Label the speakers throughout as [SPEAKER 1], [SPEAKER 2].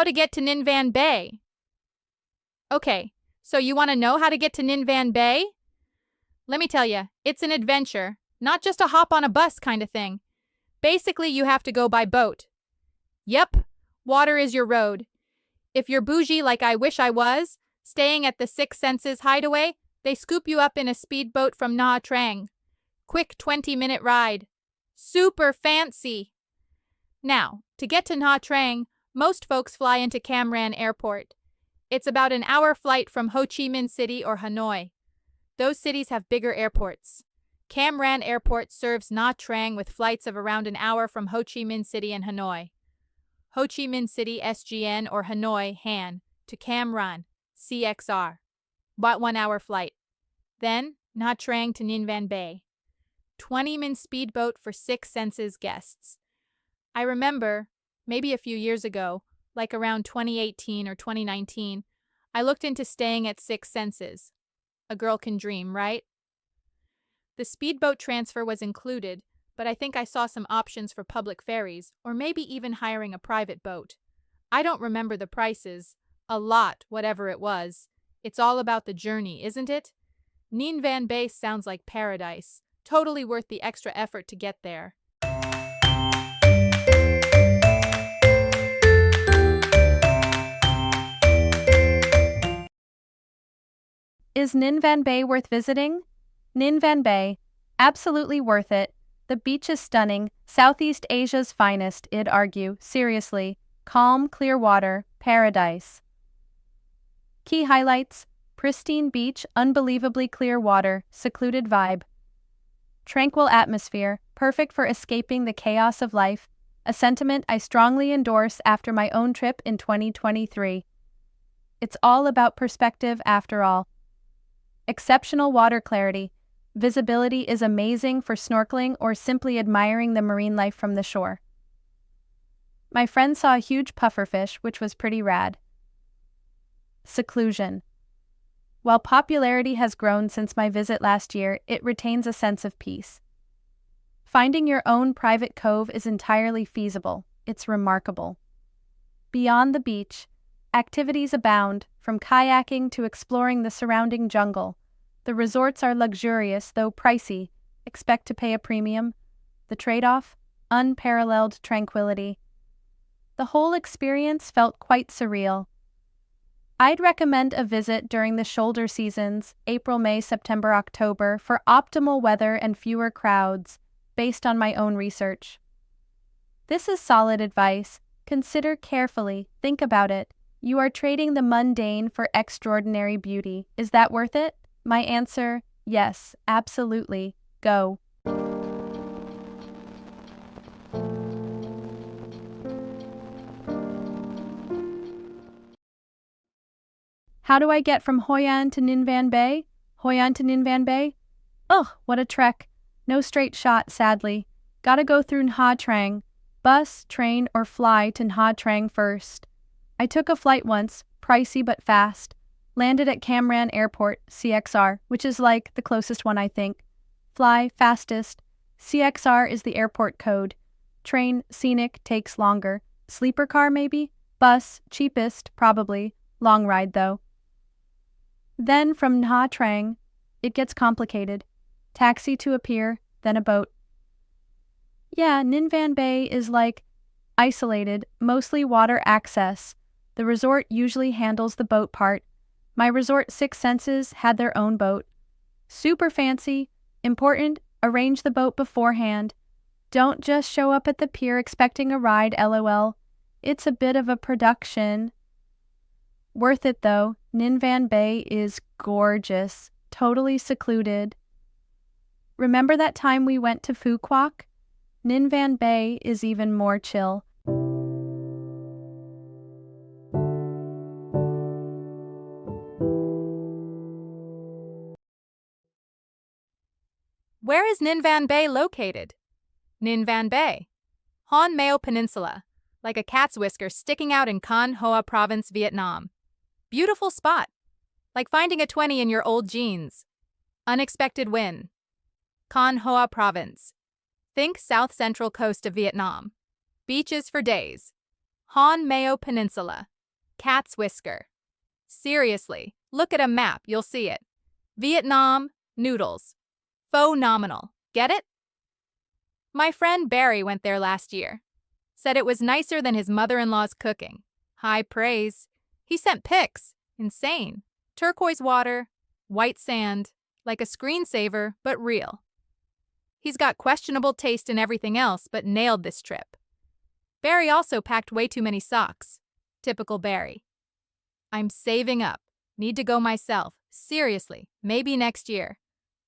[SPEAKER 1] to get to Ninh Van Bay. Okay, so you want to know how to get to Ninh Van Bay? Let me tell you, it's an adventure, not just a hop on a bus kind of thing. Basically, you have to go by boat. Yep, water is your road. If you're bougie like I wish I was, staying at the Six Senses Hideaway, they scoop you up in a speedboat from Nha Trang. Quick 20-minute ride. Super fancy. Now, to get to Nha Trang, most folks fly into Cam Ranh Airport. It's about an hour flight from Ho Chi Minh City or Hanoi. Those cities have bigger airports. Cam Ranh Airport serves Nha Trang with flights of around an hour from Ho Chi Minh City and Hanoi. Ho Chi Minh City SGN or Hanoi Han to Cam Ranh CXR. About 1 hour flight. Then Nha Trang to Ninh Van Bay. 20-minute speedboat for Six Senses guests. I remember, maybe a few years ago, like around 2018 or 2019, I looked into staying at Six Senses. A girl can dream, right? The speedboat transfer was included, but I think I saw some options for public ferries, or maybe even hiring a private boat. I don't remember the prices. A lot, whatever it was. It's all about the journey, isn't it? Ninh Van Bay sounds like paradise. Totally worth the extra effort to get there.
[SPEAKER 2] Is Ninh Van Bay worth visiting? Ninh Van Bay, absolutely worth it. The beach is stunning, Southeast Asia's finest, I'd argue, seriously. Calm, clear water, paradise. Key highlights: pristine beach, unbelievably clear water, secluded vibe. Tranquil atmosphere, perfect for escaping the chaos of life, a sentiment I strongly endorse after my own trip in 2023. It's all about perspective after all. Exceptional water clarity. Visibility is amazing for snorkeling or simply admiring the marine life from the shore. My friend saw a huge pufferfish, which was pretty rad. Seclusion. While popularity has grown since my visit last year, it retains a sense of peace. Finding your own private cove is entirely feasible. It's remarkable. Beyond the beach, activities abound, from kayaking to exploring the surrounding jungle. The resorts are luxurious, though pricey. Expect to pay a premium. The trade-off? Unparalleled tranquility. The whole experience felt quite surreal. I'd recommend a visit during the shoulder seasons, April, May, September, October, for optimal weather and fewer crowds, based on my own research. This is solid advice. Consider carefully. Think about it. You are trading the mundane for extraordinary beauty. Is that worth it? My answer, yes, absolutely. Go. How do I get from Hoi An to Ninh Van Bay? Hoi An to Ninh Van Bay? Ugh, what a trek. No straight shot, sadly. Gotta go through Nha Trang. Bus, train, or fly to Nha Trang first. I took a flight once, pricey but fast. Landed at Cam Ranh Airport, CXR, which is like the closest one I think. Fly, fastest. CXR is the airport code. Train, scenic, takes longer. Sleeper car maybe? Bus, cheapest, probably. Long ride though. Then from Nha Trang, it gets complicated. Taxi to a pier, then a boat. Yeah, Ninh Van Bay is like isolated, mostly water access. The resort usually handles the boat part. My resort Six Senses had their own boat. Super fancy. Important, arrange the boat beforehand. Don't just show up at the pier expecting a ride, LOL. It's a bit of a production. Worth it though. Ninh Van Bay is gorgeous, totally secluded. Remember that time we went to Phu Quoc? Ninh Van Bay is even more chill.
[SPEAKER 1] Where is Ninh Van Bay located? Ninh Van Bay, Hon Mao Peninsula, like a cat's whisker sticking out in Con Hoa Province, Vietnam. Beautiful spot, like finding a 20 in your old jeans. Unexpected win. Con Hoa Province. Think south central coast of Vietnam. Beaches for days. Hon Mao Peninsula. Cat's whisker. Seriously, look at a map, you'll see it. Vietnam, noodles. Faux nominal. Get it? My friend Barry went there last year. Said it was nicer than his mother-in-law's cooking. High praise. He sent pics. Insane. Turquoise water, white sand, like a screensaver, but real. He's got questionable taste in everything else, but nailed this trip. Barry also packed way too many socks. Typical Barry. I'm saving up. Need to go myself. Seriously, maybe next year.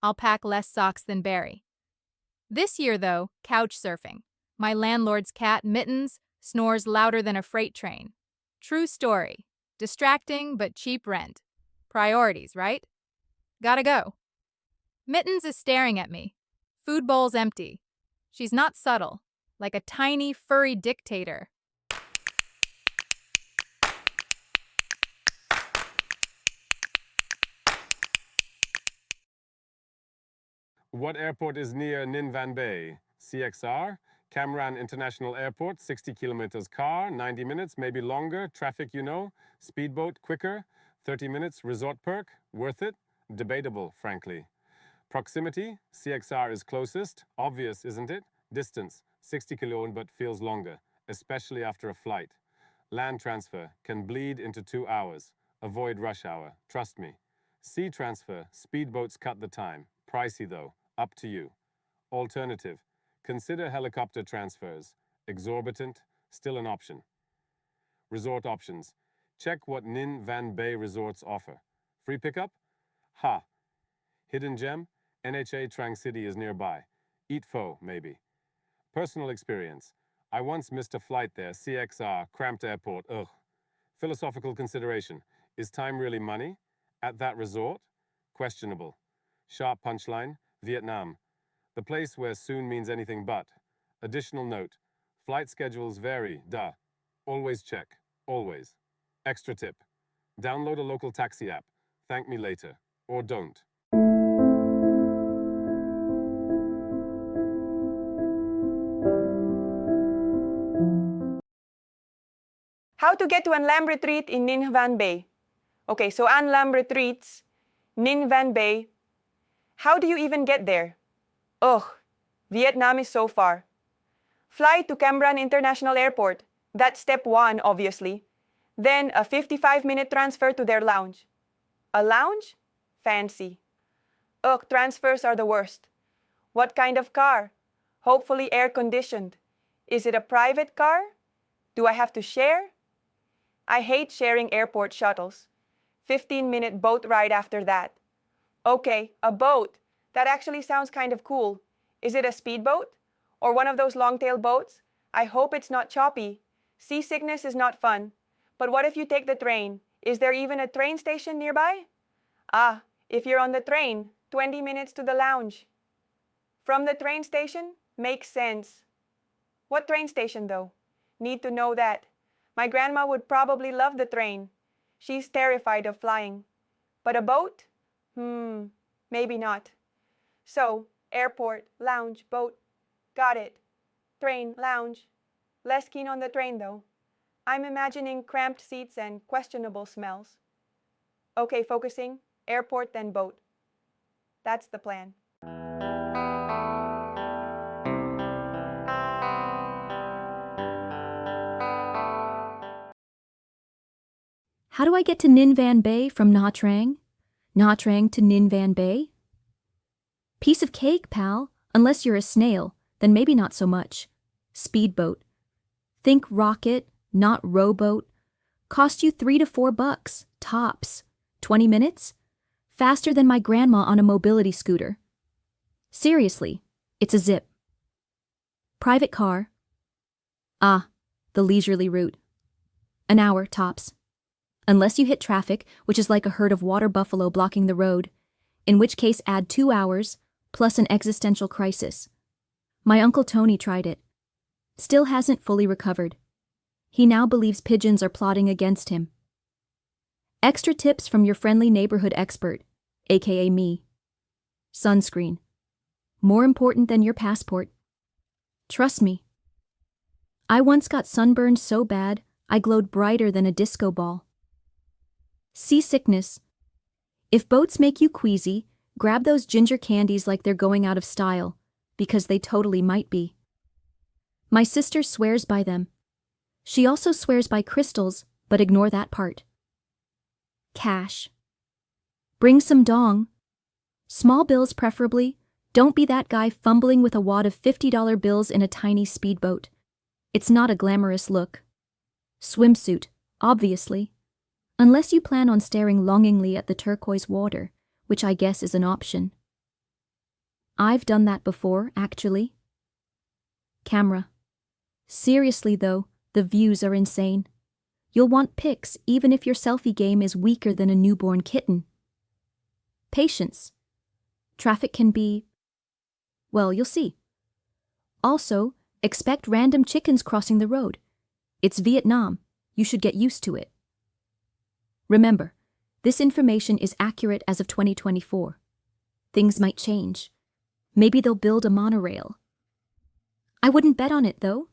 [SPEAKER 1] I'll pack less socks than Barry. This year, though, couch surfing. My landlord's cat, Mittens, snores louder than a freight train. True story. Distracting, but cheap rent. Priorities, right? Gotta go. Mittens is staring at me. Food bowl's empty. She's not subtle, like a tiny, furry dictator.
[SPEAKER 3] What airport is near Ninh Van Bay? CXR, Cam Ranh International Airport, 60 kilometers car, 90 minutes, maybe longer, traffic you know, speedboat quicker, 30 minutes, resort perk, worth it? Debatable, frankly. Proximity, CXR is closest, obvious, isn't it? Distance, 60 km but feels longer, especially after a flight. Land transfer can bleed into 2 hours. Avoid rush hour, trust me. Sea transfer, speedboats cut the time. Pricey though, up to you. Alternative, consider helicopter transfers. Exorbitant, still an option. Resort options. Check what Ninh Van Bay resorts offer. Free pickup? Ha. Hidden gem? NHA Trang City is nearby. Eat pho, maybe. Personal experience. I once missed a flight there, CXR, cramped airport, ugh. Philosophical consideration. Is time really money? At that resort? Questionable. Sharp punchline, Vietnam. The place where soon means anything but. Additional note. Flight schedules vary, duh. Always check. Always. Extra tip. Download a local taxi app. Thank me later. Or don't.
[SPEAKER 4] How to get to An Lam Retreat in Ninh Van Bay. Okay, so An Lam Retreats, Ninh Van Bay. How do you even get there? Ugh, Vietnam is so far. Fly to Cam Ranh International Airport. That's step 1, obviously. Then a 55-minute transfer to their lounge. A lounge? Fancy. Ugh, transfers are the worst. What kind of car? Hopefully air-conditioned. Is it a private car? Do I have to share? I hate sharing airport shuttles. 15-minute boat ride after that. Okay, a boat. That actually sounds kind of cool. Is it a speedboat? Or one of those long-tail boats? I hope it's not choppy. Seasickness is not fun. But what if you take the train? Is there even a train station nearby? Ah, if you're on the train, 20 minutes to the lounge. From the train station? Makes sense. What train station, though? Need to know that. My grandma would probably love the train. She's terrified of flying. But a boat? Maybe not. So, airport, lounge, boat. Got it. Train, lounge. Less keen on the train, though. I'm imagining cramped seats and questionable smells. Okay, focusing. Airport, then boat. That's the plan.
[SPEAKER 5] How do I get to Ninh Van Bay from Nha Trang? Nha Trang to Ninh Van Bay? Piece of cake, pal. Unless you're a snail, then maybe not so much. Speedboat. Think rocket, not rowboat. Cost you $3 to $4, tops. 20 minutes? Faster than my grandma on a mobility scooter. Seriously, it's a zip. Private car. Ah, the leisurely route. An hour, tops. Unless you hit traffic, which is like a herd of water buffalo blocking the road, in which case add 2 hours, plus an existential crisis. My Uncle Tony tried it. Still hasn't fully recovered. He now believes pigeons are plotting against him. Extra tips from your friendly neighborhood expert, aka me. Sunscreen. More important than your passport. Trust me. I once got sunburned so bad, I glowed brighter than a disco ball. Seasickness. If boats make you queasy, grab those ginger candies like they're going out of style, because they totally might be. My sister swears by them. She also swears by crystals, but ignore that part. Cash. Bring some dong. Small bills preferably. Don't be that guy fumbling with a wad of $50 bills in a tiny speedboat. It's not a glamorous look. Swimsuit, obviously. Unless you plan on staring longingly at the turquoise water, which I guess is an option. I've done that before, actually. Camera. Seriously though, the views are insane. You'll want pics even if your selfie game is weaker than a newborn kitten. Patience. Traffic can be... well, you'll see. Also, expect random chickens crossing the road. It's Vietnam. You should get used to it. Remember, this information is accurate as of 2024. Things might change. Maybe they'll build a monorail. I wouldn't bet on it, though.